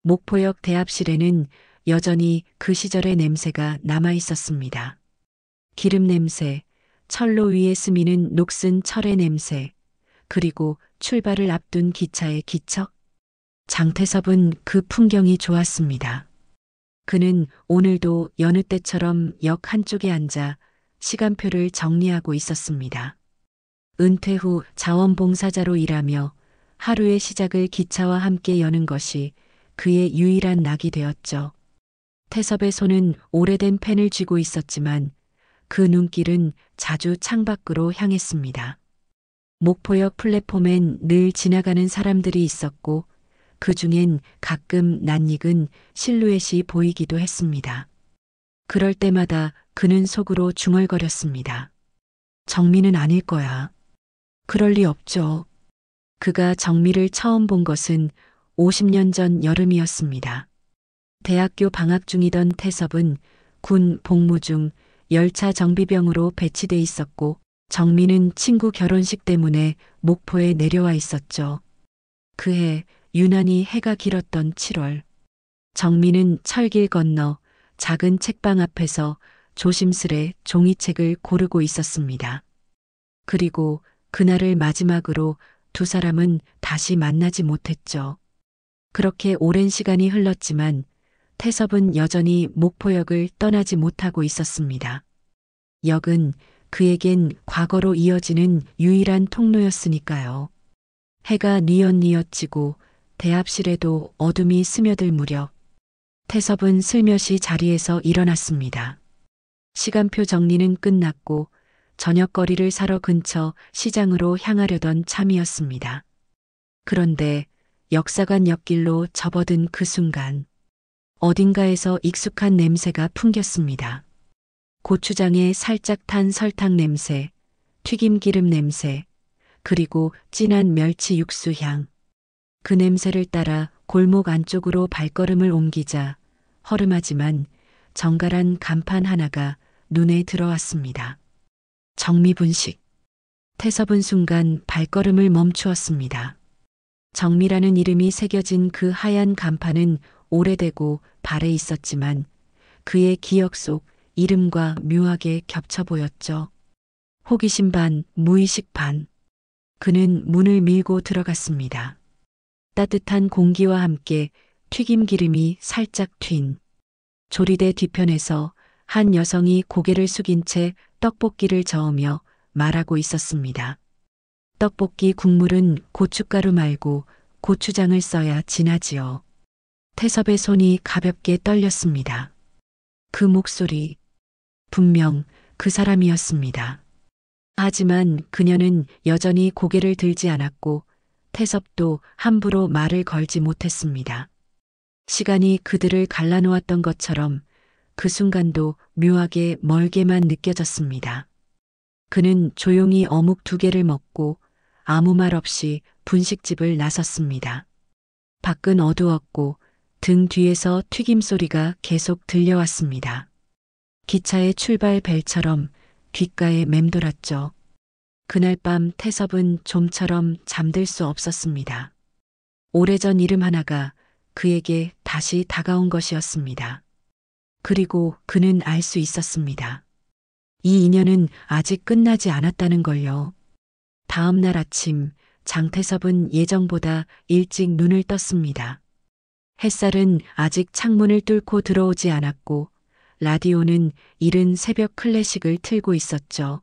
목포역 대합실에는 여전히 그 시절의 냄새가 남아 있었습니다. 기름 냄새, 철로 위에 스미는 녹슨 철의 냄새, 그리고 출발을 앞둔 기차의 기척. 장태섭은 그 풍경이 좋았습니다. 그는 오늘도 여느 때처럼 역 한쪽에 앉아 시간표를 정리하고 있었습니다. 은퇴 후 자원봉사자로 일하며 하루의 시작을 기차와 함께 여는 것이 그의 유일한 낙이 되었죠. 태섭의 손은 오래된 펜을 쥐고 있었지만 그 눈길은 자주 창밖으로 향했습니다. 목포역 플랫폼엔 늘 지나가는 사람들이 있었고 그 중엔 가끔 낯익은 실루엣이 보이기도 했습니다. 그럴 때마다 그는 속으로 중얼거렸습니다. 정미는 아닐 거야. 그럴 리 없죠. 그가 정미를 처음 본 것은 50년 전 여름이었습니다. 대학교 방학 중이던 태섭은 군 복무 중 열차 정비병으로 배치돼 있었고 정미는 친구 결혼식 때문에 목포에 내려와 있었죠. 그해 유난히 해가 길었던 7월. 정미는 철길 건너 작은 책방 앞에서 조심스레 종이책을 고르고 있었습니다. 그리고 그날을 마지막으로 두 사람은 다시 만나지 못했죠. 그렇게 오랜 시간이 흘렀지만 태섭은 여전히 목포역을 떠나지 못하고 있었습니다. 역은 그에겐 과거로 이어지는 유일한 통로였으니까요. 해가 뉘엿뉘엿 지고 대합실에도 어둠이 스며들 무렵 태섭은 슬며시 자리에서 일어났습니다. 시간표 정리는 끝났고 저녁거리를 사러 근처 시장으로 향하려던 참이었습니다. 그런데 역사관 옆길로 접어든 그 순간 어딘가에서 익숙한 냄새가 풍겼습니다. 고추장에 살짝 탄 설탕 냄새, 튀김기름 냄새, 그리고 진한 멸치 육수 향. 그 냄새를 따라 골목 안쪽으로 발걸음을 옮기자 허름하지만 정갈한 간판 하나가 눈에 들어왔습니다. 정미분식. 태섭은 순간 발걸음을 멈추었습니다. 정미라는 이름이 새겨진 그 하얀 간판은 오래되고 발에 있었지만 그의 기억 속 이름과 묘하게 겹쳐 보였죠. 호기심 반, 무의식 반. 그는 문을 밀고 들어갔습니다. 따뜻한 공기와 함께 튀김 기름이 살짝 튄 조리대 뒤편에서 한 여성이 고개를 숙인 채 떡볶이를 저으며 말하고 있었습니다. 떡볶이 국물은 고춧가루 말고 고추장을 써야 진하지요. 태섭의 손이 가볍게 떨렸습니다. 그 목소리, 분명 그 사람이었습니다. 하지만 그녀는 여전히 고개를 들지 않았고 태섭도 함부로 말을 걸지 못했습니다. 시간이 그들을 갈라놓았던 것처럼 그 순간도 묘하게 멀게만 느껴졌습니다. 그는 조용히 어묵 2개를 먹고 아무 말 없이 분식집을 나섰습니다. 밖은 어두웠고 등 뒤에서 튀김 소리가 계속 들려왔습니다. 기차의 출발 벨처럼 귓가에 맴돌았죠. 그날 밤 태섭은 좀처럼 잠들 수 없었습니다. 오래전 이름 하나가 그에게 다시 다가온 것이었습니다. 그리고 그는 알 수 있었습니다. 이 인연은 아직 끝나지 않았다는 걸요. 다음 날 아침 장태섭은 예정보다 일찍 눈을 떴습니다. 햇살은 아직 창문을 뚫고 들어오지 않았고 라디오는 이른 새벽 클래식을 틀고 있었죠.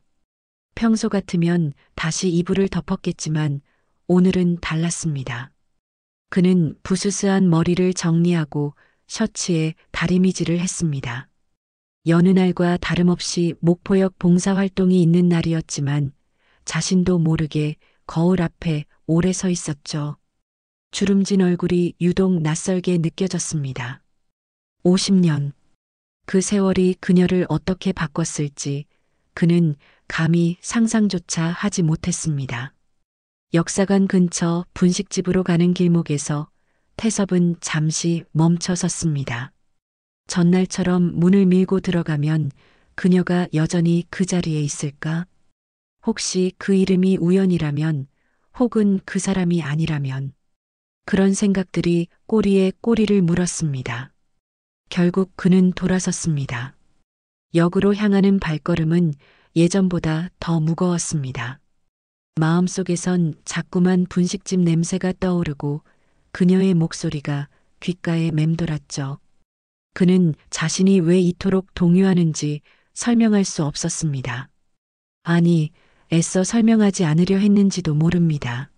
평소 같으면 다시 이불을 덮었겠지만 오늘은 달랐습니다. 그는 부스스한 머리를 정리하고 셔츠에 다리미질을 했습니다. 여느 날과 다름없이 목포역 봉사활동이 있는 날이었지만 자신도 모르게 거울 앞에 오래 서 있었죠. 주름진 얼굴이 유독 낯설게 느껴졌습니다. 50년. 그 세월이 그녀를 어떻게 바꿨을지 그는 감히 상상조차 하지 못했습니다. 역사관 근처 분식집으로 가는 길목에서 태섭은 잠시 멈춰 섰습니다. 전날처럼 문을 밀고 들어가면 그녀가 여전히 그 자리에 있을까? 혹시 그 이름이 우연이라면, 혹은 그 사람이 아니라면. 그런 생각들이 꼬리에 꼬리를 물었습니다. 결국 그는 돌아섰습니다. 역으로 향하는 발걸음은 예전보다 더 무거웠습니다. 마음속에선 자꾸만 분식집 냄새가 떠오르고 그녀의 목소리가 귓가에 맴돌았죠. 그는 자신이 왜 이토록 동요하는지 설명할 수 없었습니다. 아니, 애써 설명하지 않으려 했는지도 모릅니다.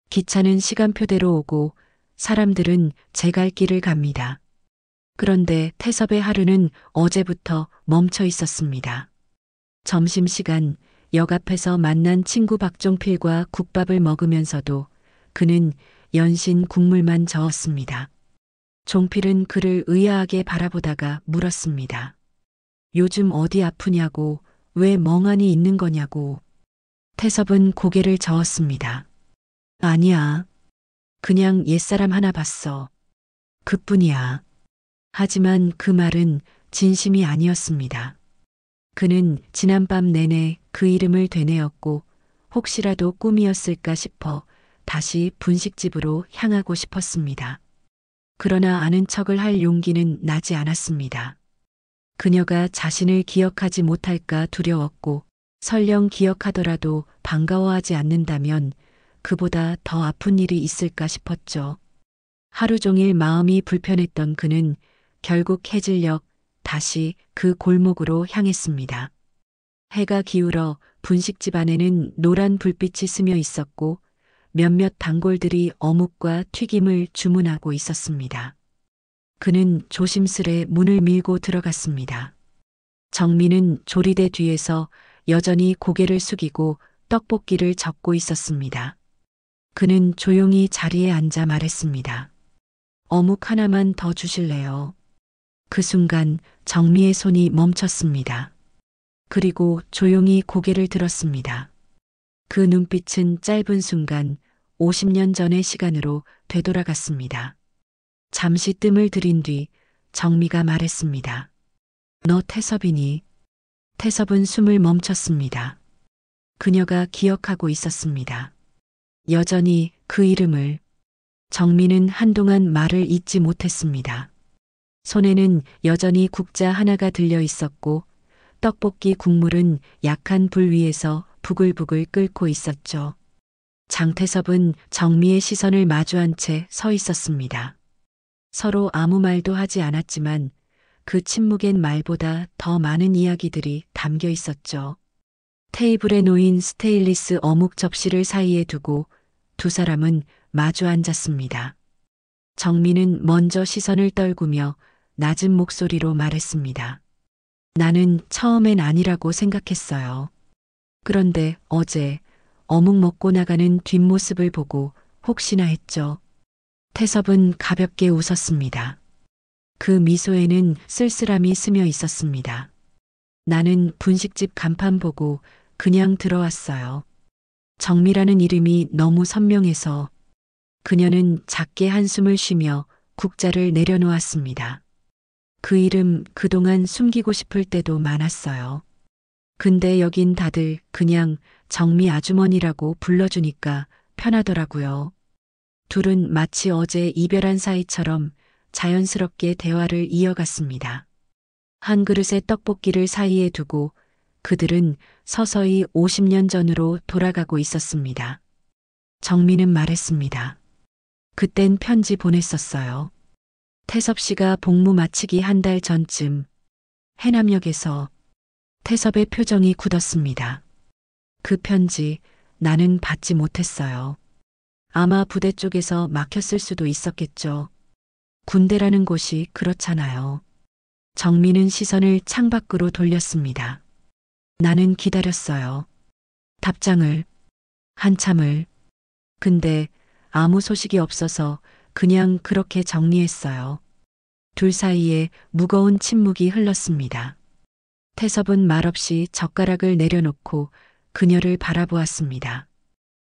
기차는 시간표대로 오고 사람들은 제 갈 길을 갑니다. 그런데 태섭의 하루는 어제부터 멈춰 있었습니다. 점심시간 역 앞에서 만난 친구 박종필과 국밥을 먹으면서도 그는 연신 국물만 저었습니다. 종필은 그를 의아하게 바라보다가 물었습니다. 요즘 어디 아프냐고, 왜 멍하니 있는 거냐고. 태섭은 고개를 저었습니다. 아니야. 그냥 옛사람 하나 봤어. 그뿐이야. 하지만 그 말은 진심이 아니었습니다. 그는 지난밤 내내 그 이름을 되뇌었고 혹시라도 꿈이었을까 싶어 다시 분식집으로 향하고 싶었습니다. 그러나 아는 척을 할 용기는 나지 않았습니다. 그녀가 자신을 기억하지 못할까 두려웠고 설령 기억하더라도 반가워하지 않는다면 그보다 더 아픈 일이 있을까 싶었죠. 하루 종일 마음이 불편했던 그는 결국 해질녘 다시 그 골목으로 향했습니다. 해가 기울어 분식집 안에는 노란 불빛이 스며 있었고 몇몇 단골들이 어묵과 튀김을 주문하고 있었습니다. 그는 조심스레 문을 밀고 들어갔습니다. 정민은 조리대 뒤에서 여전히 고개를 숙이고 떡볶이를 접고 있었습니다. 그는 조용히 자리에 앉아 말했습니다. 어묵 하나만 더 주실래요? 그 순간 정미의 손이 멈췄습니다. 그리고 조용히 고개를 들었습니다. 그 눈빛은 짧은 순간 50년 전의 시간으로 되돌아갔습니다. 잠시 뜸을 들인 뒤 정미가 말했습니다. 너 태섭이니? 태섭은 숨을 멈췄습니다. 그녀가 기억하고 있었습니다. 여전히 그 이름을. 정미는 한동안 말을 잇지 못했습니다. 손에는 여전히 국자 하나가 들려 있었고 떡볶이 국물은 약한 불 위에서 부글부글 끓고 있었죠. 장태섭은 정미의 시선을 마주한 채 서 있었습니다. 서로 아무 말도 하지 않았지만 그 침묵엔 말보다 더 많은 이야기들이 담겨 있었죠. 테이블에 놓인 스테인리스 어묵 접시를 사이에 두고 두 사람은 마주 앉았습니다. 정민은 먼저 시선을 떨구며 낮은 목소리로 말했습니다. 나는 처음엔 아니라고 생각했어요. 그런데 어제 어묵 먹고 나가는 뒷모습을 보고 혹시나 했죠. 태섭은 가볍게 웃었습니다. 그 미소에는 쓸쓸함이 스며 있었습니다. 나는 분식집 간판 보고 그냥 들어왔어요. 정미라는 이름이 너무 선명해서. 그녀는 작게 한숨을 쉬며 국자를 내려놓았습니다. 그 이름 그동안 숨기고 싶을 때도 많았어요. 근데 여긴 다들 그냥 정미 아주머니라고 불러주니까 편하더라고요. 둘은 마치 어제 이별한 사이처럼 자연스럽게 대화를 이어갔습니다. 한 그릇의 떡볶이를 사이에 두고 그들은 서서히 50년 전으로 돌아가고 있었습니다. 정미는 말했습니다. 그땐 편지 보냈었어요. 태섭 씨가 복무 마치기 한 달 전쯤 해남역에서. 태섭의 표정이 굳었습니다. 그 편지 나는 받지 못했어요. 아마 부대 쪽에서 막혔을 수도 있었겠죠. 군대라는 곳이 그렇잖아요. 정민은 시선을 창밖으로 돌렸습니다. 나는 기다렸어요. 답장을, 한참을. 근데 아무 소식이 없어서 그냥 그렇게 정리했어요. 둘 사이에 무거운 침묵이 흘렀습니다. 태섭은 말없이 젓가락을 내려놓고 그녀를 바라보았습니다.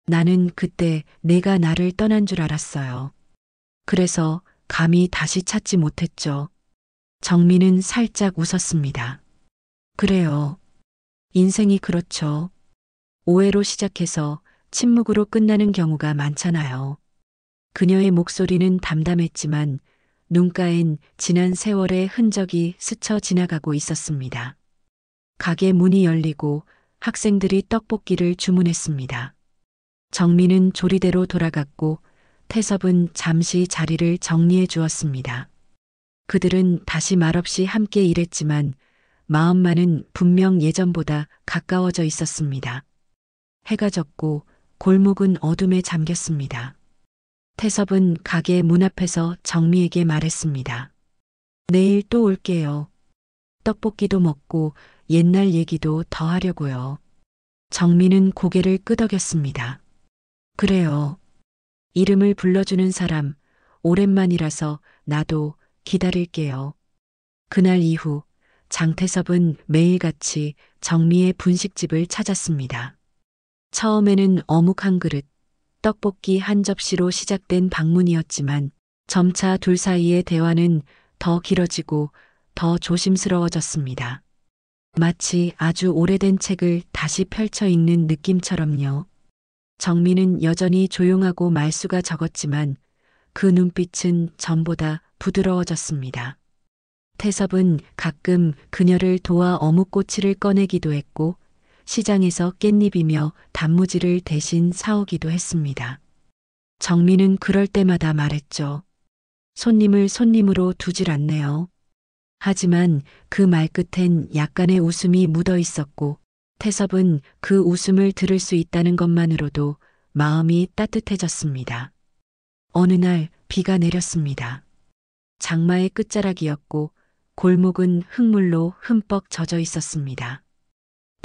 나는 그때 내가 나를 떠난 줄 알았어요. 그래서 감히 다시 찾지 못했죠. 정민은 살짝 웃었습니다. 그래요. 인생이 그렇죠. 오해로 시작해서 침묵으로 끝나는 경우가 많잖아요. 그녀의 목소리는 담담했지만 눈가엔 지난 세월의 흔적이 스쳐 지나가고 있었습니다. 가게 문이 열리고 학생들이 떡볶이를 주문했습니다. 정민은 조리대로 돌아갔고 태섭은 잠시 자리를 정리해 주었습니다. 그들은 다시 말없이 함께 일했지만 마음만은 분명 예전보다 가까워져 있었습니다. 해가 졌고 골목은 어둠에 잠겼습니다. 태섭은 가게 문 앞에서 정미에게 말했습니다. 내일 또 올게요. 떡볶이도 먹고 옛날 얘기도 더 하려고요. 정미는 고개를 끄덕였습니다. 그래요. 이름을 불러주는 사람, 오랜만이라서 나도 기다릴게요. 그날 이후 장태섭은 매일같이 정미의 분식집을 찾았습니다. 처음에는 어묵 한 그릇, 떡볶이 한 접시로 시작된 방문이었지만 점차 둘 사이의 대화는 더 길어지고 더 조심스러워졌습니다. 마치 아주 오래된 책을 다시 펼쳐 읽는 느낌처럼요. 정민은 여전히 조용하고 말수가 적었지만 그 눈빛은 전보다 부드러워졌습니다. 태섭은 가끔 그녀를 도와 어묵꼬치를 꺼내기도 했고 시장에서 깻잎이며 단무지를 대신 사오기도 했습니다. 정민은 그럴 때마다 말했죠. 손님을 손님으로 두질 않네요. 하지만 그 말끝엔 약간의 웃음이 묻어 있었고 태섭은 그 웃음을 들을 수 있다는 것만으로도 마음이 따뜻해졌습니다. 어느 날 비가 내렸습니다. 장마의 끝자락이었고 골목은 흙물로 흠뻑 젖어 있었습니다.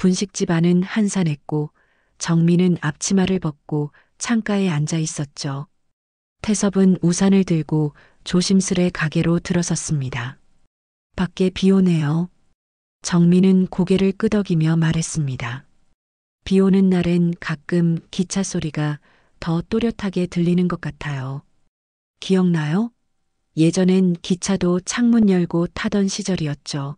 분식집 안은 한산했고 정민은 앞치마를 벗고 창가에 앉아 있었죠. 태섭은 우산을 들고 조심스레 가게로 들어섰습니다. 밖에 비 오네요. 정민은 고개를 끄덕이며 말했습니다. 비 오는 날엔 가끔 기차 소리가 더 또렷하게 들리는 것 같아요. 기억나요? 예전엔 기차도 창문 열고 타던 시절이었죠.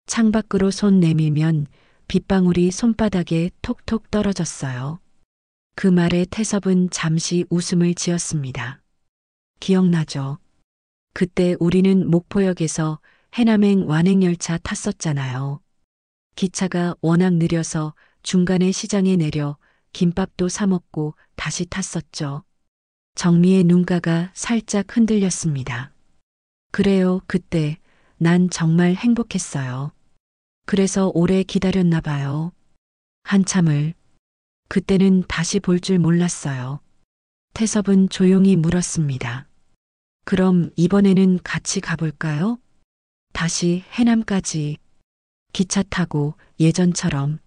창밖으로 손 내밀면 빗방울이 손바닥에 톡톡 떨어졌어요. 그 말에 태섭은 잠시 웃음을 지었습니다. 기억나죠? 그때 우리는 목포역에서 해남행 완행열차 탔었잖아요. 기차가 워낙 느려서 중간에 시장에 내려 김밥도 사 먹고 다시 탔었죠. 정미의 눈가가 살짝 흔들렸습니다. 그래요, 그때 난 정말 행복했어요. 그래서 오래 기다렸나 봐요. 한참을. 그때는 다시 볼 줄 몰랐어요. 태섭은 조용히 물었습니다. 그럼 이번에는 같이 가볼까요? 다시 해남까지. 기차 타고 예전처럼.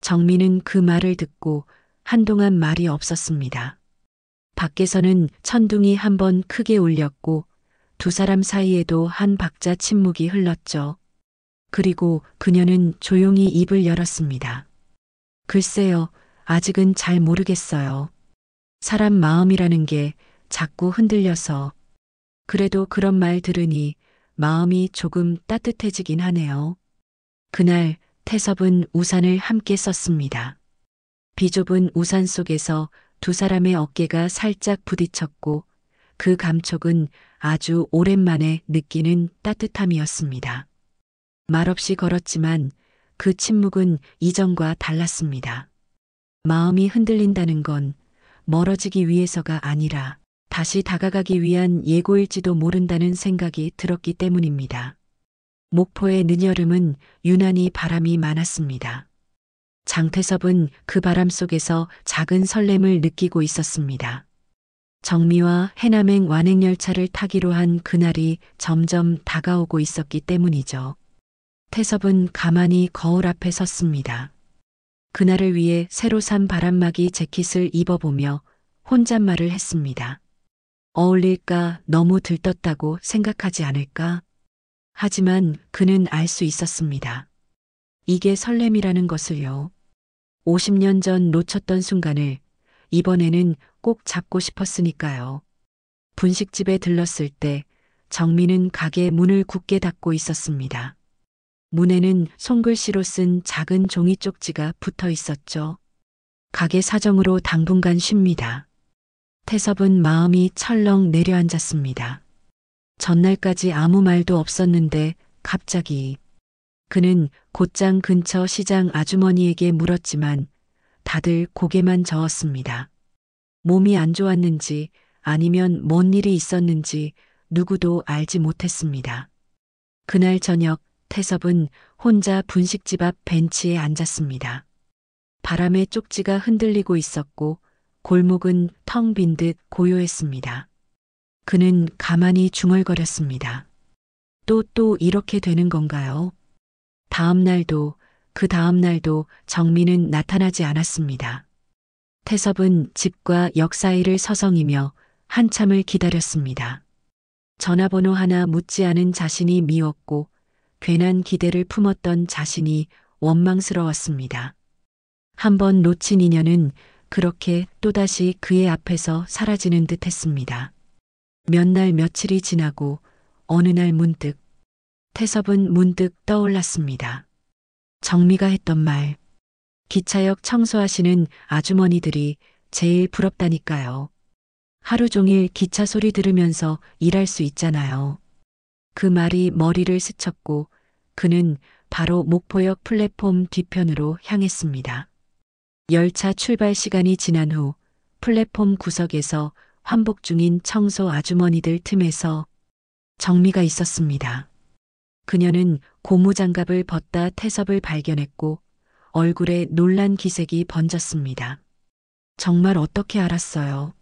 정민은 그 말을 듣고 한동안 말이 없었습니다. 밖에서는 천둥이 한번 크게 울렸고 두 사람 사이에도 한 박자 침묵이 흘렀죠. 그리고 그녀는 조용히 입을 열었습니다. 글쎄요, 아직은 잘 모르겠어요. 사람 마음이라는 게 자꾸 흔들려서. 그래도 그런 말 들으니 마음이 조금 따뜻해지긴 하네요. 그날 태섭은 우산을 함께 썼습니다. 비좁은 우산 속에서 두 사람의 어깨가 살짝 부딪혔고 그 감촉은 아주 오랜만에 느끼는 따뜻함이었습니다. 말없이 걸었지만 그 침묵은 이전과 달랐습니다. 마음이 흔들린다는 건 멀어지기 위해서가 아니라 다시 다가가기 위한 예고일지도 모른다는 생각이 들었기 때문입니다. 목포의 늦여름은 유난히 바람이 많았습니다. 장태섭은 그 바람 속에서 작은 설렘을 느끼고 있었습니다. 정미와 해남행 완행열차를 타기로 한 그날이 점점 다가오고 있었기 때문이죠. 태섭은 가만히 거울 앞에 섰습니다. 그날을 위해 새로 산 바람막이 재킷을 입어보며 혼잣말을 했습니다. 어울릴까 너무 들떴다고 생각하지 않을까? 하지만 그는 알 수 있었습니다. 이게 설렘이라는 것을요. 50년 전 놓쳤던 순간을 이번에는 꼭 잡고 싶었으니까요. 분식집에 들렀을 때 정민은 가게 문을 굳게 닫고 있었습니다. 문에는 손글씨로 쓴 작은 종이 쪽지가 붙어 있었죠. 가게 사정으로 당분간 쉽니다. 태섭은 마음이 철렁 내려앉았습니다. 전날까지 아무 말도 없었는데 갑자기 그는 곧장 근처 시장 아주머니에게 물었지만 다들 고개만 저었습니다. 몸이 안 좋았는지 아니면 뭔 일이 있었는지 누구도 알지 못했습니다. 그날 저녁 태섭은 혼자 분식집 앞 벤치에 앉았습니다. 바람에 쪽지가 흔들리고 있었고 골목은 텅 빈 듯 고요했습니다. 그는 가만히 중얼거렸습니다. 또 이렇게 되는 건가요? 다음 날도 그 다음 날도 정민은 나타나지 않았습니다. 태섭은 집과 역 사이를 서성이며 한참을 기다렸습니다. 전화번호 하나 묻지 않은 자신이 미웠고 괜한 기대를 품었던 자신이 원망스러웠습니다. 한번 놓친 인연은 그렇게 또다시 그의 앞에서 사라지는 듯 했습니다. 몇 날 며칠이 지나고 어느 날 문득 태섭은 문득 떠올랐습니다. 정미가 했던 말. 기차역 청소하시는 아주머니들이 제일 부럽다니까요. 하루 종일 기차 소리 들으면서 일할 수 있잖아요. 그 말이 머리를 스쳤고 그는 바로 목포역 플랫폼 뒤편으로 향했습니다. 열차 출발 시간이 지난 후 플랫폼 구석에서 환복 중인 청소 아주머니들 틈에서 정미가 있었습니다. 그녀는 고무장갑을 벗다 태섭을 발견했고 얼굴에 놀란 기색이 번졌습니다. 정말 어떻게 알았어요?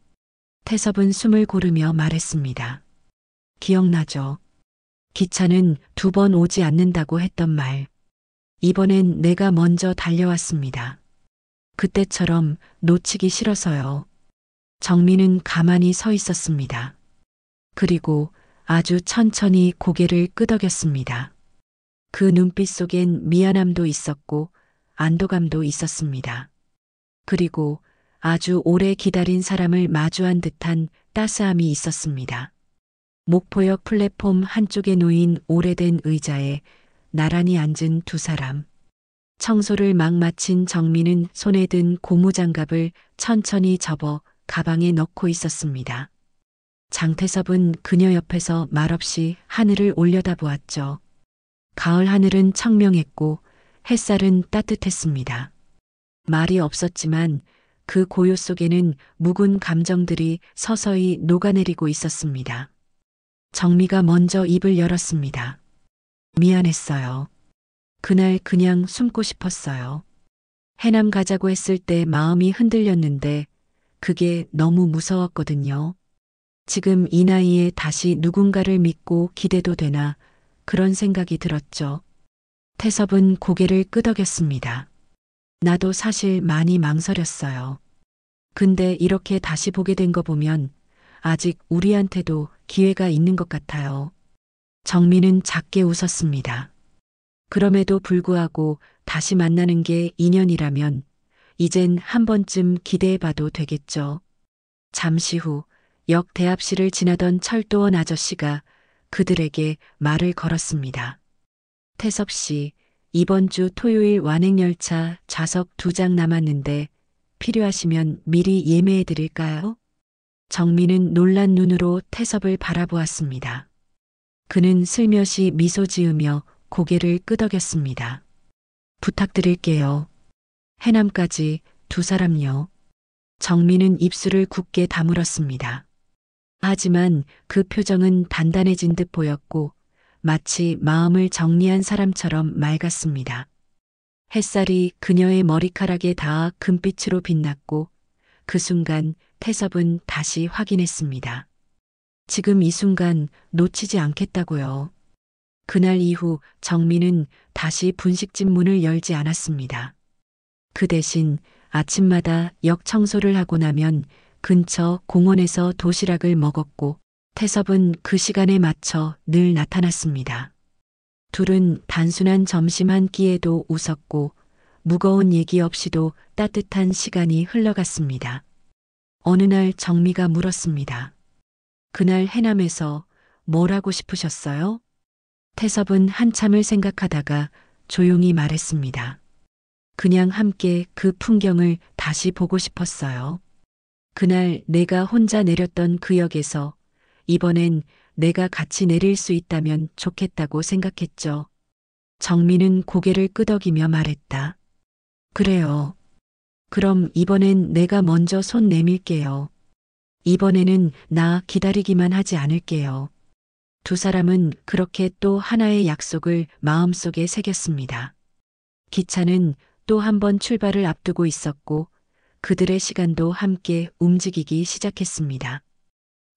태섭은 숨을 고르며 말했습니다. 기억나죠? 기차는 2번 오지 않는다고 했던 말. 이번엔 내가 먼저 달려왔습니다. 그때처럼 놓치기 싫어서요. 정민은 가만히 서 있었습니다. 그리고 아주 천천히 고개를 끄덕였습니다. 그 눈빛 속엔 미안함도 있었고 안도감도 있었습니다. 그리고 아주 오래 기다린 사람을 마주한 듯한 따스함이 있었습니다. 목포역 플랫폼 한쪽에 놓인 오래된 의자에 나란히 앉은 2 사람. 청소를 막 마친 정민은 손에 든 고무장갑을 천천히 접어 가방에 넣고 있었습니다. 장태섭은 그녀 옆에서 말없이 하늘을 올려다보았죠. 가을 하늘은 청명했고 햇살은 따뜻했습니다. 말이 없었지만 그 고요 속에는 묵은 감정들이 서서히 녹아내리고 있었습니다. 정미가 먼저 입을 열었습니다. 미안했어요. 그날 그냥 숨고 싶었어요. 해남 가자고 했을 때 마음이 흔들렸는데 그게 너무 무서웠거든요. 지금 이 나이에 다시 누군가를 믿고 기대도 되나 그런 생각이 들었죠. 태섭은 고개를 끄덕였습니다. 나도 사실 많이 망설였어요. 근데 이렇게 다시 보게 된 거 보면 아직 우리한테도 기회가 있는 것 같아요. 정민은 작게 웃었습니다. 그럼에도 불구하고 다시 만나는 게 인연이라면 이젠 한 번쯤 기대해봐도 되겠죠. 잠시 후 역 대합실을 지나던 철도원 아저씨가 그들에게 말을 걸었습니다. 태섭 씨, 이번 주 토요일 완행열차 좌석 2장 남았는데 필요하시면 미리 예매해 드릴까요? 정민은 놀란 눈으로 태섭을 바라보았습니다. 그는 슬며시 미소 지으며 고개를 끄덕였습니다. 부탁드릴게요. 해남까지 2 사람요. 정민은 입술을 굳게 다물었습니다. 하지만 그 표정은 단단해진 듯 보였고 마치 마음을 정리한 사람처럼 맑았습니다. 햇살이 그녀의 머리카락에 닿아 금빛으로 빛났고 그 순간 태섭은 다시 확인했습니다. 지금 이 순간 놓치지 않겠다고요. 그날 이후 정민은 다시 분식집 문을 열지 않았습니다. 그 대신 아침마다 역 청소를 하고 나면 근처 공원에서 도시락을 먹었고 태섭은 그 시간에 맞춰 늘 나타났습니다. 둘은 단순한 점심 한 끼에도 웃었고 무거운 얘기 없이도 따뜻한 시간이 흘러갔습니다. 어느 날 정미가 물었습니다. 그날 해남에서 뭘 하고 싶으셨어요? 태섭은 한참을 생각하다가 조용히 말했습니다. 그냥 함께 그 풍경을 다시 보고 싶었어요. 그날 내가 혼자 내렸던 그 역에서 이번엔 내가 같이 내릴 수 있다면 좋겠다고 생각했죠. 정민은 고개를 끄덕이며 말했다. 그래요. 그럼 이번엔 내가 먼저 손 내밀게요. 이번에는 나 기다리기만 하지 않을게요. 두 사람은 그렇게 또 하나의 약속을 마음속에 새겼습니다. 기차는 또 한 번 출발을 앞두고 있었고 그들의 시간도 함께 움직이기 시작했습니다.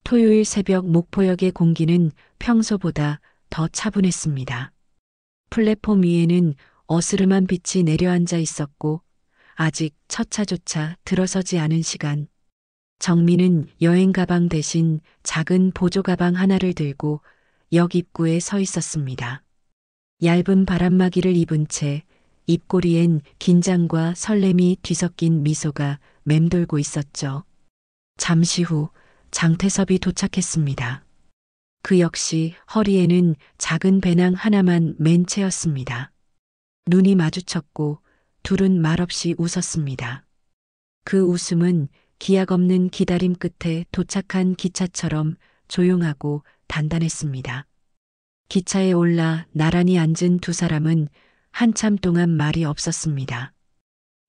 토요일 새벽 목포역의 공기는 평소보다 더 차분했습니다. 플랫폼 위에는 어스름한 빛이 내려앉아 있었고 아직 첫 차조차 들어서지 않은 시간. 정민은 여행 가방 대신 작은 보조 가방 하나를 들고 역 입구에 서 있었습니다. 얇은 바람막이를 입은 채 입꼬리엔 긴장과 설렘이 뒤섞인 미소가 맴돌고 있었죠. 잠시 후 장태섭이 도착했습니다. 그 역시 허리에는 작은 배낭 하나만 맨 채였습니다. 눈이 마주쳤고 둘은 말없이 웃었습니다. 그 웃음은 기약 없는 기다림 끝에 도착한 기차처럼 조용하고 단단했습니다. 기차에 올라 나란히 앉은 두 사람은 한참 동안 말이 없었습니다.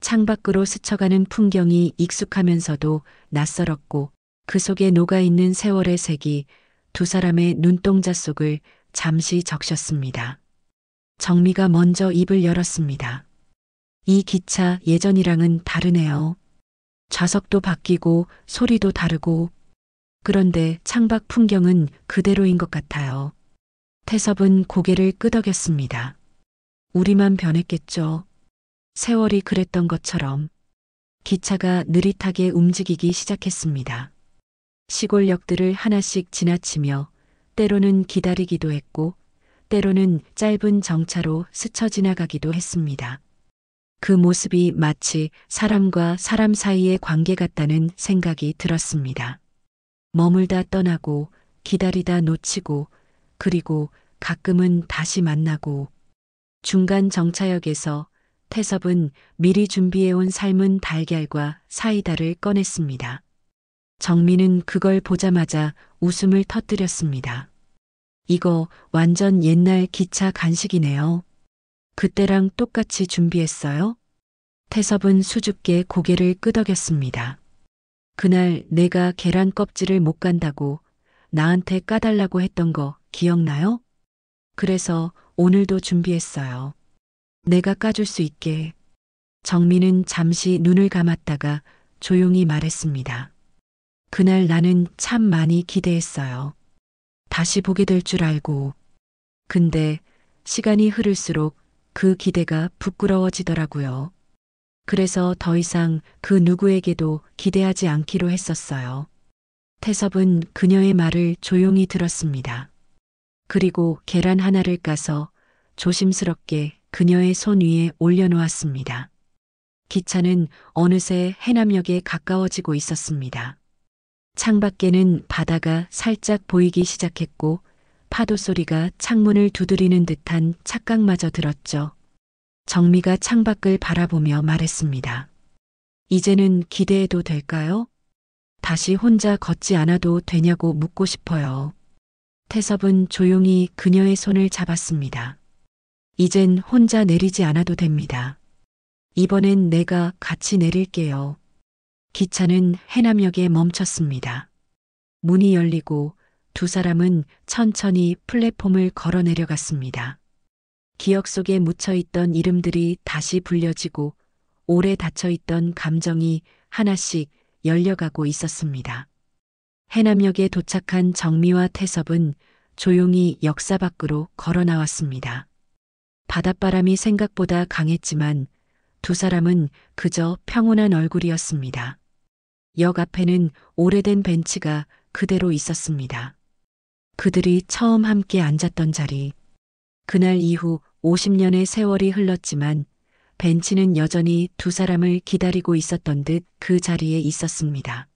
창밖으로 스쳐가는 풍경이 익숙하면서도 낯설었고 그 속에 녹아있는 세월의 색이 두 사람의 눈동자 속을 잠시 적셨습니다. 정미가 먼저 입을 열었습니다. 이 기차 예전이랑은 다르네요. 좌석도 바뀌고 소리도 다르고 그런데 창밖 풍경은 그대로인 것 같아요. 태섭은 고개를 끄덕였습니다. 우리만 변했겠죠. 세월이 그랬던 것처럼. 기차가 느릿하게 움직이기 시작했습니다. 시골 역들을 하나씩 지나치며 때로는 기다리기도 했고 때로는 짧은 정차로 스쳐 지나가기도 했습니다. 그 모습이 마치 사람과 사람 사이의 관계 같다는 생각이 들었습니다. 머물다 떠나고 기다리다 놓치고 그리고 가끔은 다시 만나고 중간 정차역에서 태섭은 미리 준비해온 삶은 달걀과 사이다를 꺼냈습니다. 정민은 그걸 보자마자 웃음을 터뜨렸습니다. 이거 완전 옛날 기차 간식이네요. 그때랑 똑같이 준비했어요? 태섭은 수줍게 고개를 끄덕였습니다. 그날 내가 계란 껍질을 못 간다고 나한테 까달라고 했던 거 기억나요? 그래서 오늘도 준비했어요. 내가 까줄 수 있게. 정민은 잠시 눈을 감았다가 조용히 말했습니다. 그날 나는 참 많이 기대했어요. 다시 보게 될 줄 알고. 근데 시간이 흐를수록 그 기대가 부끄러워지더라고요. 그래서 더 이상 그 누구에게도 기대하지 않기로 했었어요. 태섭은 그녀의 말을 조용히 들었습니다. 그리고 계란 하나를 까서 조심스럽게 그녀의 손 위에 올려놓았습니다. 기차는 어느새 해남역에 가까워지고 있었습니다. 창밖에는 바다가 살짝 보이기 시작했고 파도 소리가 창문을 두드리는 듯한 착각마저 들었죠. 정미가 창밖을 바라보며 말했습니다. 이제는 기대해도 될까요? 다시 혼자 걷지 않아도 되냐고 묻고 싶어요. 태섭은 조용히 그녀의 손을 잡았습니다. 이젠 혼자 내리지 않아도 됩니다. 이번엔 내가 같이 내릴게요. 기차는 해남역에 멈췄습니다. 문이 열리고 두 사람은 천천히 플랫폼을 걸어 내려갔습니다. 기억 속에 묻혀있던 이름들이 다시 불려지고 오래 닫혀있던 감정이 하나씩 열려가고 있었습니다. 해남역에 도착한 정미와 태섭은 조용히 역사 밖으로 걸어 나왔습니다. 바닷바람이 생각보다 강했지만 두 사람은 그저 평온한 얼굴이었습니다. 역 앞에는 오래된 벤치가 그대로 있었습니다. 그들이 처음 함께 앉았던 자리. 그날 이후 50년의 세월이 흘렀지만 벤치는 여전히 두 사람을 기다리고 있었던 듯 그 자리에 있었습니다.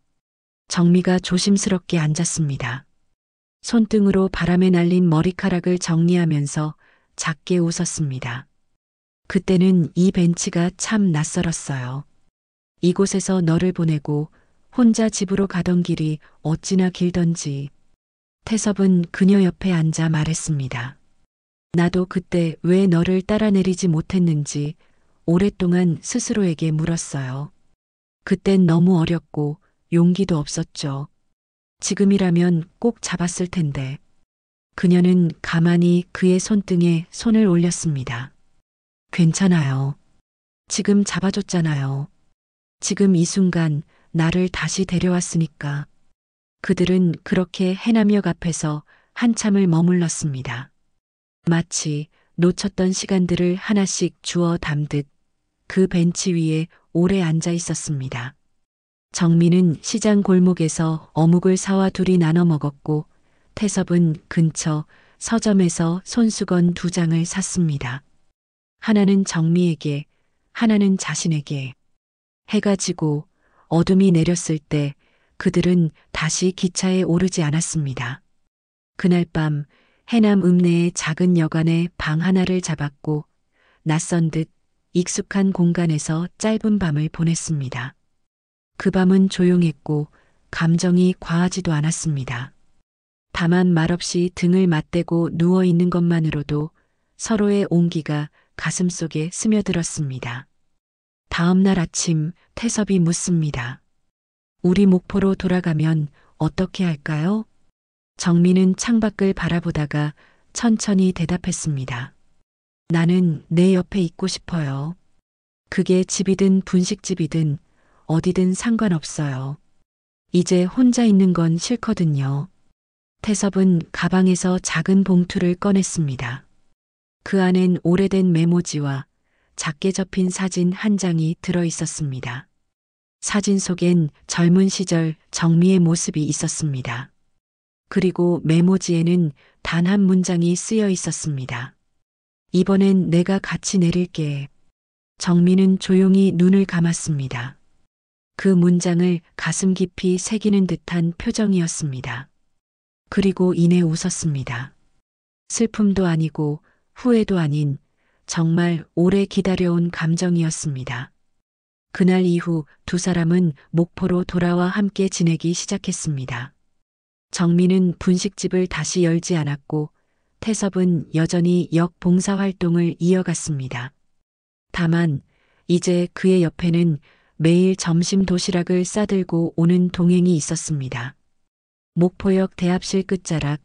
정미가 조심스럽게 앉았습니다. 손등으로 바람에 날린 머리카락을 정리하면서 작게 웃었습니다. 그때는 이 벤치가 참 낯설었어요. 이곳에서 너를 보내고 혼자 집으로 가던 길이 어찌나 길던지 태섭은 그녀 옆에 앉아 말했습니다. 나도 그때 왜 너를 따라 내리지 못했는지 오랫동안 스스로에게 물었어요. 그땐 너무 어렸고 용기도 없었죠. 지금이라면 꼭 잡았을 텐데. 그녀는 가만히 그의 손등에 손을 올렸습니다. 괜찮아요. 지금 잡아줬잖아요. 지금 이 순간 나를 다시 데려왔으니까. 그들은 그렇게 해남역 앞에서 한참을 머물렀습니다. 마치 놓쳤던 시간들을 하나씩 주워 담듯 그 벤치 위에 오래 앉아 있었습니다. 정민은 시장 골목에서 어묵을 사와 둘이 나눠 먹었고 태섭은 근처 서점에서 손수건 2장을 샀습니다. 하나는 정미에게, 하나는 자신에게. 해가 지고 어둠이 내렸을 때 그들은 다시 기차에 오르지 않았습니다. 그날 밤 해남 읍내의 작은 여관에 방 하나를 잡았고 낯선 듯 익숙한 공간에서 짧은 밤을 보냈습니다. 그 밤은 조용했고 감정이 과하지도 않았습니다. 다만 말없이 등을 맞대고 누워 있는 것만으로도 서로의 온기가 가슴속에 스며들었습니다. 다음 날 아침 태섭이 묻습니다. 우리 목포로 돌아가면 어떻게 할까요? 정민은 창밖을 바라보다가 천천히 대답했습니다. 나는 내 옆에 있고 싶어요. 그게 집이든 분식집이든 어디든 상관없어요. 이제 혼자 있는 건 싫거든요. 태섭은 가방에서 작은 봉투를 꺼냈습니다. 그 안엔 오래된 메모지와 작게 접힌 사진 한 장이 들어 있었습니다. 사진 속엔 젊은 시절 정미의 모습이 있었습니다. 그리고 메모지에는 단 한 문장이 쓰여 있었습니다. 이번엔 내가 같이 내릴게. 정미는 조용히 눈을 감았습니다. 그 문장을 가슴 깊이 새기는 듯한 표정이었습니다. 그리고 이내 웃었습니다. 슬픔도 아니고 후회도 아닌 정말 오래 기다려온 감정이었습니다. 그날 이후 두 사람은 목포로 돌아와 함께 지내기 시작했습니다. 정민은 분식집을 다시 열지 않았고 태섭은 여전히 역 봉사활동을 이어갔습니다. 다만 이제 그의 옆에는 매일 점심 도시락을 싸들고 오는 동행이 있었습니다. 목포역 대합실 끝자락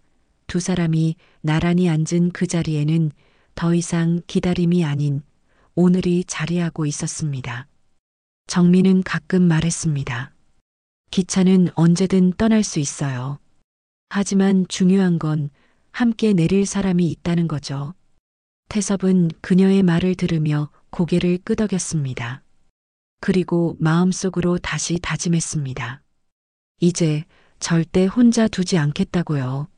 두 사람이 나란히 앉은 그 자리에는 더 이상 기다림이 아닌 오늘이 자리하고 있었습니다. 정민은 가끔 말했습니다. 기차는 언제든 떠날 수 있어요. 하지만 중요한 건 함께 내릴 사람이 있다는 거죠. 태섭은 그녀의 말을 들으며 고개를 끄덕였습니다. 그리고 마음속으로 다시 다짐했습니다. 이제 절대 혼자 두지 않겠다고요.